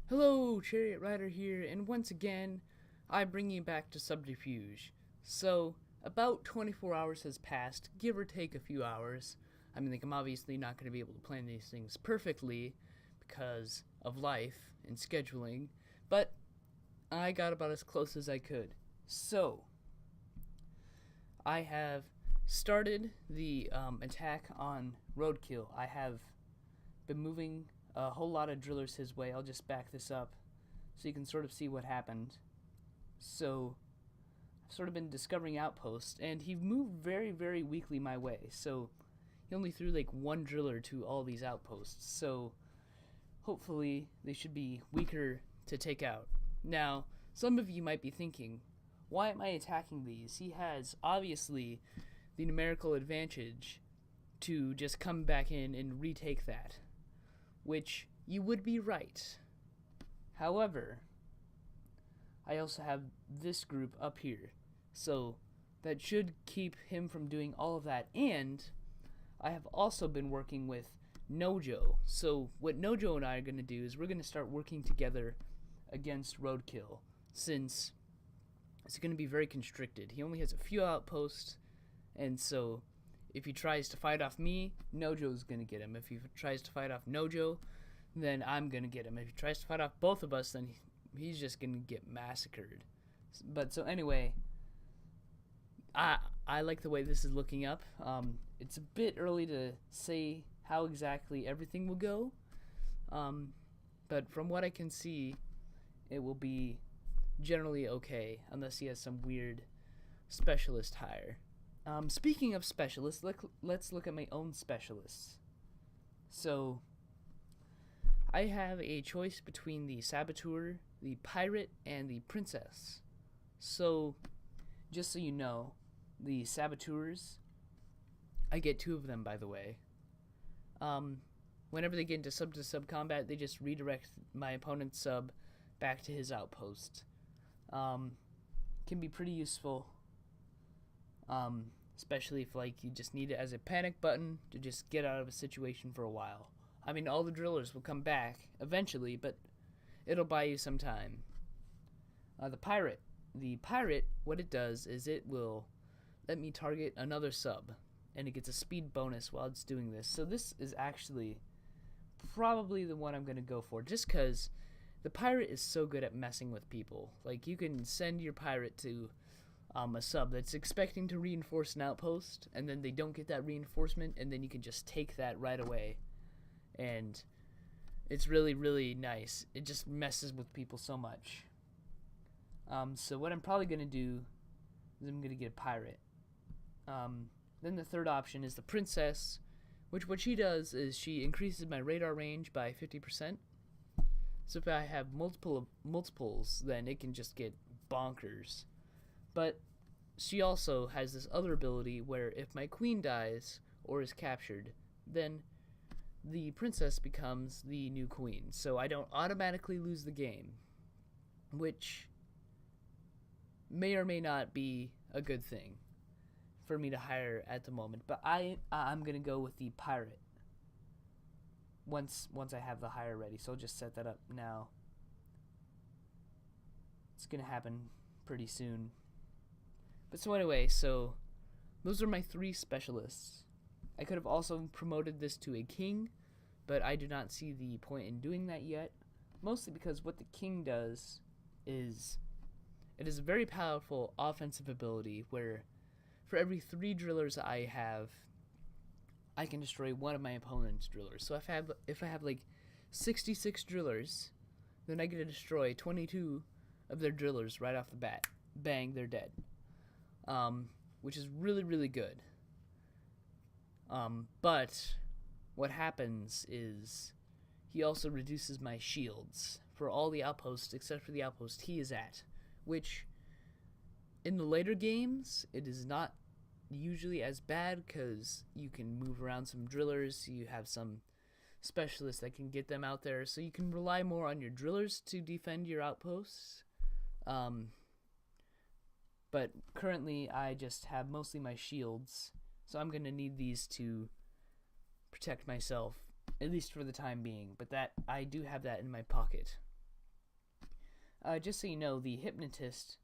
Hello, Chariot Rider here, and once again, I bring you back to Subterfuge. So, about 24 hours has passed, give or take a few hours. I'm obviously not going to be able to plan these things perfectly because of life and scheduling, but I got about as close as I could. So, I have started the attack on Roadkill. I have been moving a whole lot of drillers his way. I'll just back this up so you can sort of see what happened. So I've sort of been discovering outposts, and he moved very, very weakly my way. So he only threw like one driller to all these outposts. So hopefully they should be weaker to take out. Now, some of you might be thinking, why am I attacking these? He has obviously the numerical advantage to just come back in and retake that, which you would be right. However, I also have this group up here, so that should keep him from doing all of that. And I have also been working with Nojo. So what Nojo and I are going to do is we're going to start working together against Roadkill, since it's going to be very constricted. He only has a few outposts, and so if he tries to fight off me, Nojo's going to get him. If he tries to fight off Nojo, then I'm going to get him. If he tries to fight off both of us, then he's just going to get massacred. But so anyway, I like the way this is looking up. It's a bit early to say how exactly everything will go, but from what I can see, it will be generally okay, unless he has some weird specialist hire. Speaking of specialists, let's look at my own specialists. So, I have a choice between the Saboteur, the Pirate, and the Princess. So, just so you know, the Saboteurs, I get two of them, by the way. Whenever they get into sub-to-sub combat, they just redirect my opponent's sub back to his outpost. Can be pretty useful. Especially if you just need it as a panic button to just get out of a situation for a while. I mean, all the drillers will come back eventually, but it'll buy you some time. The pirate, what it does is it will let me target another sub, and it gets a speed bonus while it's doing this. So this is actually probably the one I'm going to go for, just because the pirate is so good at messing with people. Like, you can send your pirate to a sub that's expecting to reinforce an outpost, and then they don't get that reinforcement, and then you can just take that right away. And it's really, really nice. It just messes with people so much. So what I'm probably going to do is I'm going to get a pirate. Then the third option is the Princess, which what she does is she increases my radar range by 50%. So if I have multiples, then it can just get bonkers. But she also has this other ability where if my queen dies or is captured, then the princess becomes the new queen. So I don't automatically lose the game, which may or may not be a good thing for me to hire at the moment. But I'm going to go with the pirate once I have the hire ready. So I'll just set that up now. It's going to happen pretty soon. But so anyway, so those are my three specialists. I could have also promoted this to a king, but I do not see the point in doing that yet. Mostly because what the king does is it is a very powerful offensive ability where for every 3 drillers I have, I can destroy one of my opponent's drillers. So if I have like 66 drillers, then I get to destroy 22 of their drillers right off the bat. Bang, they're dead. Which is really, really good. But what happens is he also reduces my shields for all the outposts except for the outpost he is at, which in the later games it is not usually as bad because you can move around some drillers, you have some specialists that can get them out there, so you can rely more on your drillers to defend your outposts. But currently I just have mostly my shields, so I'm going to need these to protect myself, at least for the time being. But that I do have that in my pocket. just so you know, the hypnotist,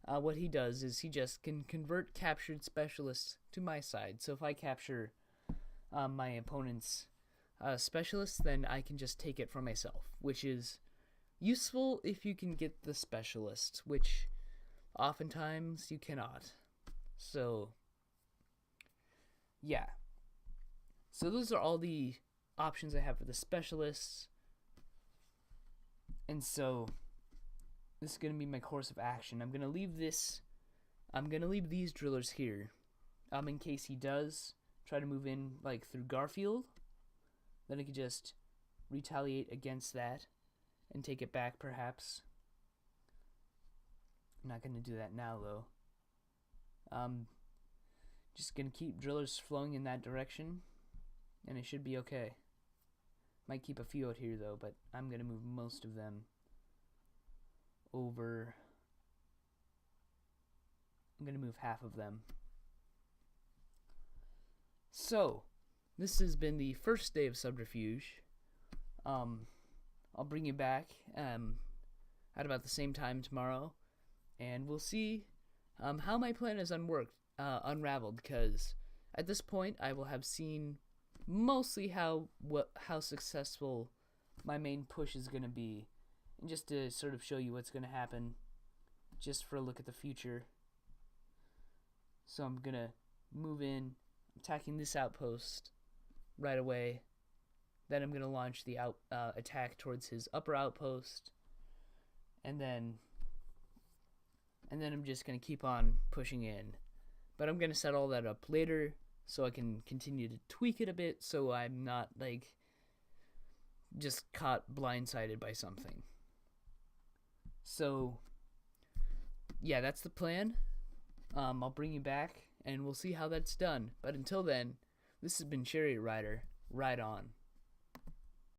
what he does is he just can convert captured specialists to my side. So if I capture my opponent's specialist, then I can just take it for myself, which is useful if you can get the specialist, which oftentimes you cannot. So, yeah. So those are all the options I have for the specialists. And so this is going to be my course of action. I'm going to leave these drillers here, in case he does try to move in, like, through Garfield. Then I could just retaliate against that and take it back, perhaps. I'm not going to do that now, though. Just going to keep drillers flowing in that direction, and it should be okay. Might keep a few out here, though, but I'm going to move most of them over. I'm going to move half of them. So, this has been the first day of Subterfuge. I'll bring you back at about the same time tomorrow, and we'll see how my plan is unraveled, because at this point I will have seen mostly how successful my main push is going to be, and just to sort of show you what's going to happen, just for a look at the future. So I'm going to move in, attacking this outpost right away. Then I'm going to launch the attack towards his upper outpost, and then I'm just going to keep on pushing in. But I'm going to set all that up later so I can continue to tweak it a bit, so I'm not, like, just caught blindsided by something. So, yeah, that's the plan. I'll bring you back, and we'll see how that's done. But until then, this has been Chariot Rider. Ride on.